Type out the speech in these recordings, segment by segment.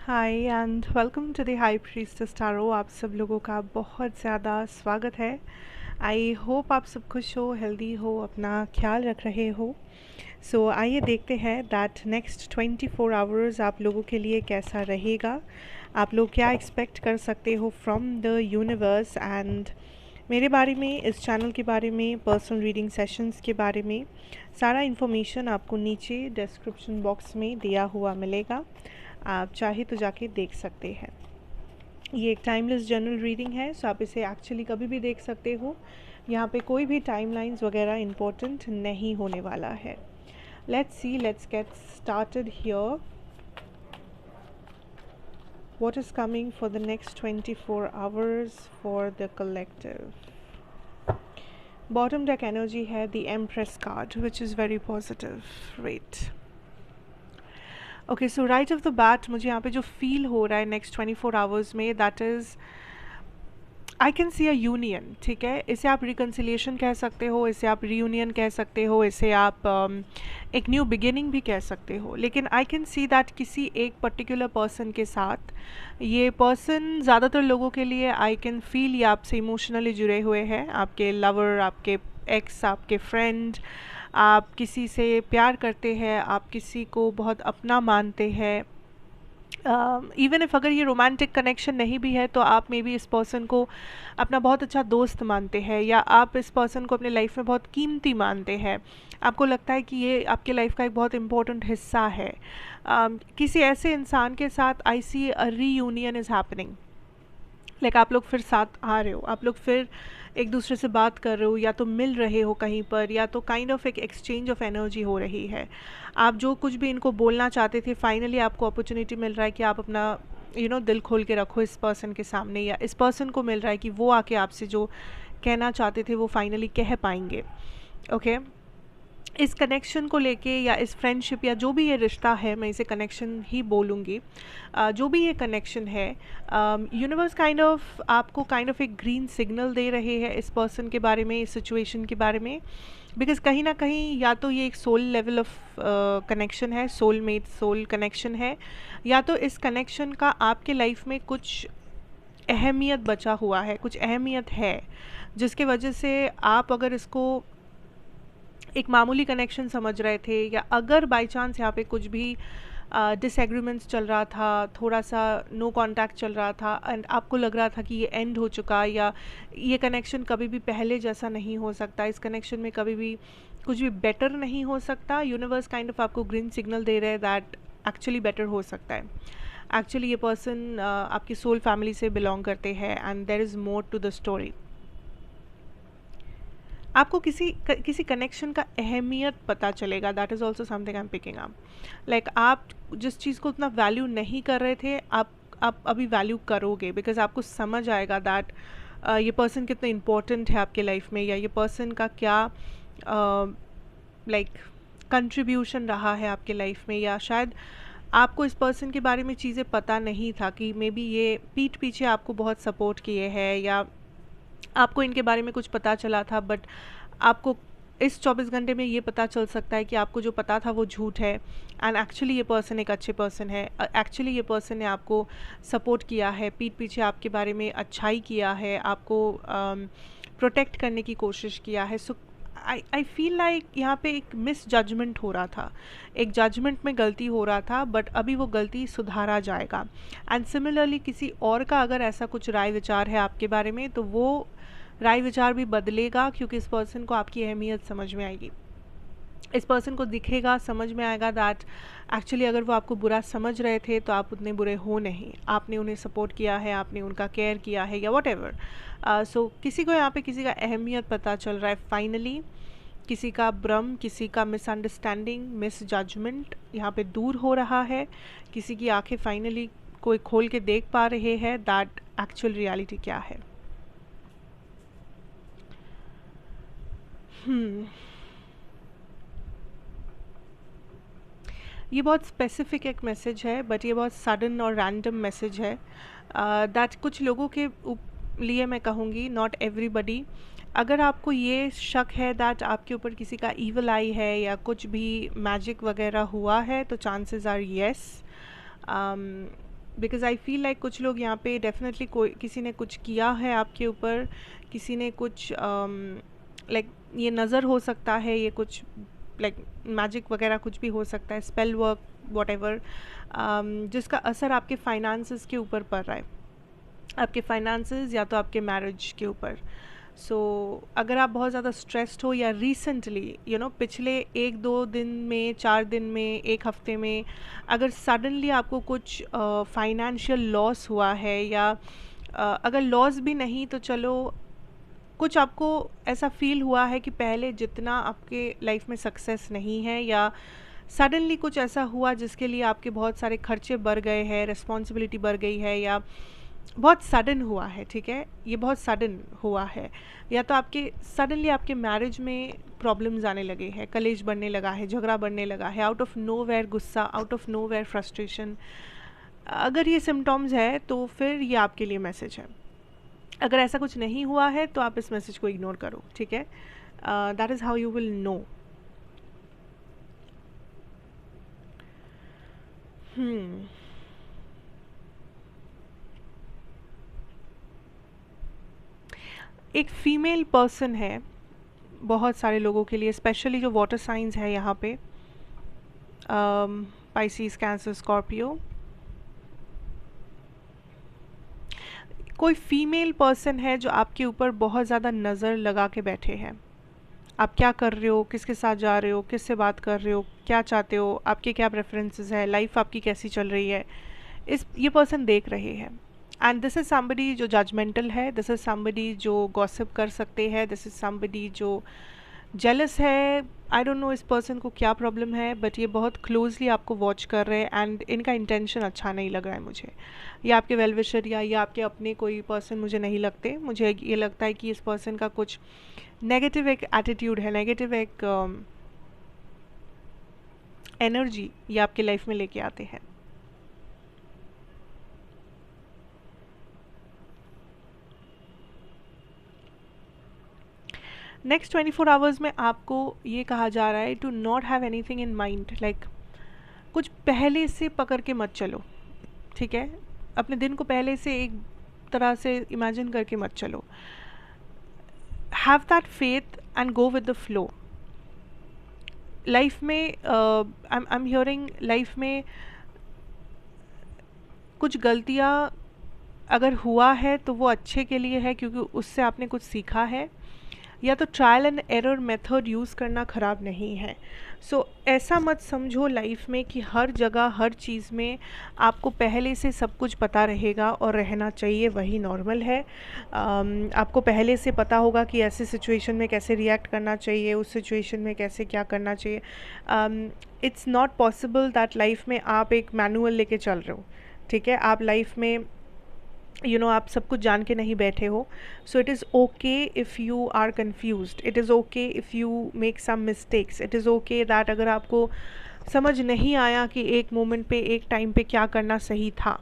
Hi and welcome to the high priestess tarot. आप सब लोगों का बहुत ज़्यादा स्वागत है। आई होप आप सब खुश हो, हेल्दी हो, अपना ख्याल रख रहे हो। सो आइए देखते हैं दैट नेक्स्ट 24 आवर्स आप लोगों के लिए कैसा रहेगा। आप लोग क्या एक्सपेक्ट कर सकते हो फ्रॉम द यूनिवर्स एंड मेरे बारे में, इस चैनल के बारे में, पर्सनल रीडिंग सेशंस के बारे में सारा इन्फॉर्मेशन आपको नीचे डिस्क्रिप्शन बॉक्स में दिया हुआ मिलेगा। आप चाहे तो जाके देख सकते हैं। ये एक टाइमलेस जनरल रीडिंग है, सो आप इसे एक्चुअली कभी भी देख सकते हो। यहाँ पे कोई भी टाइमलाइंस वगैरह इम्पोर्टेंट नहीं होने वाला है। Let's see, let's get started here. What is coming for the next 24 hours for the collective? Bottom deck energy है the Empress card, which is very positive. Right. Okay, so right of the bat मुझे यहाँ पे जो feel हो रहा है next 24 hours में, that is I can see a union. ठीक है, इसे आप रिकन्सिलिएशन कह सकते हो, इसे आप रीयूनियन कह सकते हो, इसे आप एक न्यू बिगिनिंग भी कह सकते हो। लेकिन आई कैन सी दैट किसी एक पर्टिकुलर पर्सन के साथ, ये पर्सन ज़्यादातर लोगों के लिए आई कैन फील ये आपसे इमोशनली जुड़े हुए हैं। आपके लवर, आपके एक्स, आपके फ्रेंड, आप किसी से प्यार करते हैं, आप किसी को बहुत अपना मानते हैं। इवन इफ अगर ये रोमांटिक कनेक्शन नहीं भी है तो आप मे बी इस पर्सन को अपना बहुत अच्छा दोस्त मानते हैं, या आप इस पर्सन को अपने लाइफ में बहुत कीमती मानते हैं। आपको लगता है कि ये आपके लाइफ का एक बहुत इम्पोर्टेंट हिस्सा है। किसी ऐसे इंसान के साथ आई सी अ रीयूनियन इज़ हैपनिंग। लाइक आप लोग फिर साथ आ रहे हो, आप लोग फिर एक दूसरे से बात कर रहे हो, या तो मिल रहे हो कहीं पर, या तो काइंड ऑफ एक एक्सचेंज ऑफ एनर्जी हो रही है। आप जो कुछ भी इनको बोलना चाहते थे, फाइनली आपको अपॉर्चुनिटी मिल रहा है कि आप अपना दिल खोल के रखो इस पर्सन के सामने, या इस पर्सन को मिल रहा है कि वो आके आपसे जो कहना चाहते थे वो फाइनली कह पाएंगे। ओके, इस कनेक्शन को लेके या इस फ्रेंडशिप या जो भी ये रिश्ता है, मैं इसे कनेक्शन ही बोलूँगी, जो भी ये कनेक्शन है, यूनिवर्स काइंड ऑफ आपको काइंड ऑफ एक ग्रीन सिग्नल दे रहे हैं इस पर्सन के बारे में, इस सिचुएशन के बारे में। बिकॉज कहीं ना कहीं या तो ये एक सोल लेवल ऑफ कनेक्शन है, सोलमेट सोल कनेक्शन है, या तो इस कनेक्शन का आपके लाइफ में कुछ अहमियत बचा हुआ है, कुछ अहमियत है, जिसके वजह से आप अगर इसको एक मामूली कनेक्शन समझ रहे थे, या अगर बाई चांस यहाँ पे कुछ भी डिसएग्रीमेंट्स चल रहा था, थोड़ा सा नो कांटेक्ट चल रहा था, एंड आपको लग रहा था कि ये एंड हो चुका, या ये कनेक्शन कभी भी पहले जैसा नहीं हो सकता, इस कनेक्शन में कभी भी कुछ भी बेटर नहीं हो सकता, यूनिवर्स काइंड ऑफ आपको ग्रीन सिग्नल दे रहे हैं दैट एक्चुअली बेटर हो सकता है। एक्चुअली ये पर्सन आपकी सोल फैमिली से बिलोंग करते हैं and there is more to the story. आपको किसी कनेक्शन का अहमियत पता चलेगा, that is also something I am picking up. Like आप जिस चीज़ को उतना वैल्यू नहीं कर रहे थे, आप अभी वैल्यू करोगे, बिकॉज आपको समझ आएगा दैट ये पर्सन कितना इम्पोर्टेंट है आपके लाइफ में, या ये पर्सन का क्या लाइक कंट्रीब्यूशन रहा है आपके लाइफ में, या शायद आपको इस पर्सन के बारे में चीज़ें पता नहीं था कि मे बी ये पीठ पीछे आपको बहुत सपोर्ट किए हैं, या आपको इनके बारे में कुछ पता चला था, बट आपको इस 24 घंटे में ये पता चल सकता है कि आपको जो पता था वो झूठ है, एंड एक्चुअली ये पर्सन एक अच्छे पर्सन है। एक्चुअली ये पर्सन ने आपको सपोर्ट किया है, पीठ पीछे आपके बारे में अच्छाई किया है, आपको प्रोटेक्ट करने की कोशिश किया है। सो आई फील लाइक यहाँ पे एक मिस जजमेंट हो रहा था, एक जजमेंट में गलती हो रहा था, बट अभी वो गलती सुधारा जाएगा। एंड सिमिलरली किसी और का अगर ऐसा कुछ राय विचार है आपके बारे में, तो वो राय विचार भी बदलेगा, क्योंकि इस पर्सन को आपकी अहमियत समझ में आएगी। इस पर्सन को दिखेगा, समझ में आएगा दैट एक्चुअली अगर वो आपको बुरा समझ रहे थे तो आप उतने बुरे हो नहीं, आपने उन्हें सपोर्ट किया है, आपने उनका केयर किया है, या वॉट एवर। सो किसी को यहाँ पे किसी का अहमियत पता चल रहा है फाइनली, किसी का भ्रम, किसी का मिसअंडरस्टैंडिंग, मिस जजमेंट यहाँ पे दूर हो रहा है, किसी की आंखें फाइनली कोई खोल के देख पा रहे हैं दैट एक्चुअल रियलिटी क्या है। ये बहुत स्पेसिफिक एक मैसेज है, बट ये बहुत सडन और रैंडम मैसेज है दैट कुछ लोगों के लिए मैं कहूँगी, नॉट एवरीबडी। अगर आपको ये शक है दैट आपके ऊपर किसी का ईवल आई है, या कुछ भी मैजिक वगैरह हुआ है, तो chances are yes. Because I feel like कुछ लोग यहाँ पे डेफिनेटली कोई किसी ने कुछ किया है आपके ऊपर, किसी ने कुछ लाइक ये नज़र हो सकता है, ये कुछ लाइक मैजिक वगैरह कुछ भी हो सकता है, स्पेल वर्क वॉट एवर, जिसका असर आपके फाइनेंसेस के ऊपर पड़ रहा है, आपके फाइनेंसेस या तो आपके मैरिज के ऊपर। सो अगर आप बहुत ज़्यादा स्ट्रेस्ड हो या रिसेंटली पिछले 1-2 दिन में, 4 दिन में, 1 हफ्ते में अगर सडनली आपको कुछ फाइनेंशियल लॉस हुआ है, या अगर लॉस भी नहीं तो चलो कुछ आपको ऐसा फील हुआ है कि पहले जितना आपके लाइफ में सक्सेस नहीं है, या सडनली कुछ ऐसा हुआ जिसके लिए आपके बहुत सारे खर्चे बढ़ गए हैं, रिस्पॉन्सिबिलिटी बढ़ गई है, या बहुत सडन हुआ है, ठीक है, ये बहुत सडन हुआ है, या तो आपके सडनली आपके मैरिज में प्रॉब्लम्स आने लगे हैं, कलेश बढ़ने लगा है, झगड़ा बढ़ने लगा है, आउट ऑफ नो वेयर गुस्सा, out of nowhere frustration, अगर ये सिम्टम्स है तो फिर ये आपके लिए मैसेज है। अगर ऐसा कुछ नहीं हुआ है तो आप इस मैसेज को इग्नोर करो, ठीक है। That is how you will know. एक फीमेल पर्सन है बहुत सारे लोगों के लिए, स्पेशली जो वाटर साइंस है यहाँ पे, पाइसिस, कैंसर, स्कॉर्पियो, कोई फीमेल पर्सन है जो आपके ऊपर बहुत ज़्यादा नज़र लगा के बैठे हैं। आप क्या कर रहे हो, किसके साथ जा रहे हो, किससे बात कर रहे हो, क्या चाहते हो, आपके क्या प्रेफरेंसेस है, लाइफ आपकी कैसी चल रही है, ये पर्सन देख रहे हैं। एंड दिस इज़ समबडी जो जजमेंटल है, दिस इज़ समबडी जो गॉसिप कर सकते हैं, दिस इज़ समबडी जो जेलस है। आई डोंट नो इस पर्सन को क्या प्रॉब्लम है, बट ये बहुत क्लोजली आपको वॉच कर रहे हैं एंड इनका इंटेंशन अच्छा नहीं लग रहा है मुझे। ये आपके वेल विशर या ये आपके अपने कोई पर्सन मुझे नहीं लगते। मुझे ये लगता है कि इस पर्सन का कुछ नेगेटिव एक एटीट्यूड है, नेगेटिव एक एनर्जी ये आपके लाइफ में लेके आते हैं। नेक्स्ट 24 आवर्स में आपको ये कहा जा रहा है to not have anything in mind, like कुछ पहले से पकड़ के मत चलो, ठीक है। अपने दिन को पहले से एक तरह से इमेजिन करके मत चलो। Have that faith and go with the flow. Life में आई एम हियरिंग, लाइफ में कुछ गलतियाँ अगर हुआ है तो वो अच्छे के लिए है, क्योंकि उससे आपने कुछ सीखा है, या तो trial and error method use करना ख़राब नहीं है। सो ऐसा मत समझो लाइफ में कि हर जगह हर चीज़ में आपको पहले से सब कुछ पता रहेगा और रहना चाहिए, वही नॉर्मल है। आपको पहले से पता होगा कि ऐसे सिचुएशन में कैसे रिएक्ट करना चाहिए, उस सिचुएशन में कैसे क्या करना चाहिए। It's not possible that life में आप एक मैनुअल लेके चल रहे हो, ठीक है। आप लाइफ में आप सब कुछ जान के नहीं बैठे हो। So it is okay if you are confused, it is okay if you make some mistakes, it is okay that अगर आपको समझ नहीं आया कि एक मोमेंट पे, एक टाइम पे क्या करना सही था,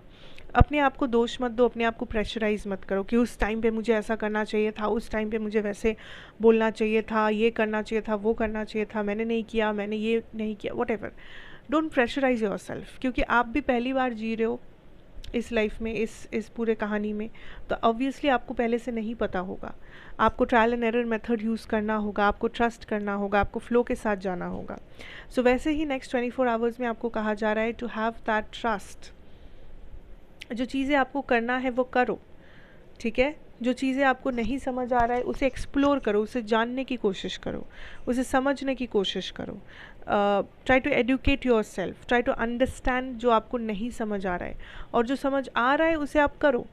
अपने आप को दोष मत दो, अपने आप को प्रेशराइज मत करो कि उस टाइम पे मुझे ऐसा करना चाहिए था, उस टाइम पे मुझे वैसे बोलना चाहिए था, ये करना चाहिए था, वो करना चाहिए था, मैंने नहीं किया, मैंने ये नहीं किया, whatever. Don't pressurise yourself, क्योंकि आप भी पहली बार जी रहे हो इस लाइफ में, इस पूरे कहानी में, तो ऑब्वियसली आपको पहले से नहीं पता होगा। आपको trial and error method use करना होगा, आपको ट्रस्ट करना होगा, आपको फ्लो के साथ जाना होगा। सो वैसे ही नेक्स्ट 24 आवर्स में आपको कहा जा रहा है टू हैव दैट ट्रस्ट। जो चीज़ें आपको करना है वो करो, ठीक है। जो चीज़ें आपको नहीं समझ आ रहा है उसे एक्सप्लोर करो, उसे जानने की कोशिश करो, उसे समझने की कोशिश करो। Try to educate yourself, try to understand जो आपको नहीं समझ आ रहा है, और जो समझ आ रहा है उसे आप करो,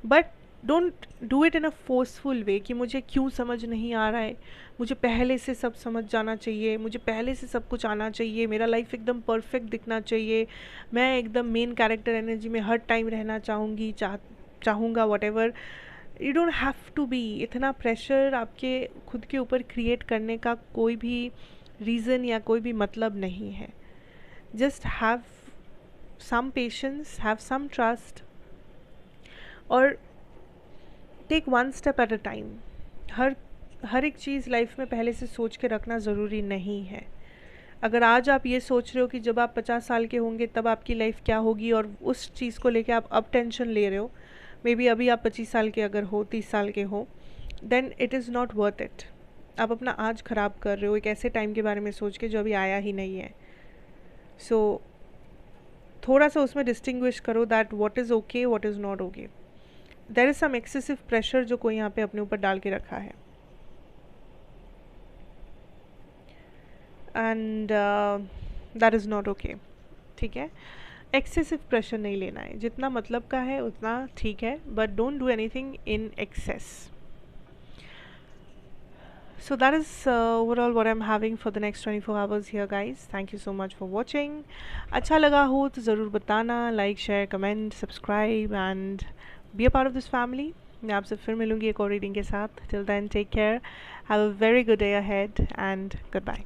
but don't do it in a forceful way कि मुझे क्यों समझ नहीं आ रहा है, मुझे पहले से सब समझ जाना चाहिए, मुझे पहले से सब कुछ आना चाहिए, मेरा लाइफ एकदम परफेक्ट दिखना चाहिए, मैं एकदम मेन कैरेक्टर एनर्जी में हर टाइम रहना चाहूँगा, whatever. You don't have to be. इतना प्रेशर आपके खुद के ऊपर क्रिएट करने का कोई भी रीज़न या कोई भी मतलब नहीं है। Just have some patience, have some trust, और take one step at a time. हर एक चीज़ लाइफ में पहले से सोच के रखना ज़रूरी नहीं है। अगर आज आप ये सोच रहे हो कि जब आप 50 साल के होंगे तब आपकी लाइफ क्या होगी और उस चीज़ को लेके आप अब टेंशन ले रहे हो, मे बी अभी आप 25 साल के अगर हो, 30 साल के हो, then it is not worth it. आप अपना आज ख़राब कर रहे हो एक ऐसे टाइम के बारे में सोच के जो अभी आया ही नहीं है। सो थोड़ा सा उसमें डिस्टिंग्विश करो that what is okay, what is not okay. There is some excessive pressure जो कोई यहाँ पे अपने ऊपर डाल के रखा है, and that is not okay. ठीक है, एक्सेसिव प्रेशर नहीं लेना है, जितना मतलब का है उतना ठीक है, but don't do anything in excess. So that is overall what I'm having for the next 24 hours here guys. Thank you so much for watching. अच्छा लगा हो तो ज़रूर बताना, like share comment subscribe and be a part of this family. मैं आपसे फिर मिलूँगी एक और रीडिंग के साथ। Till then take care, have a very good day ahead and good bye.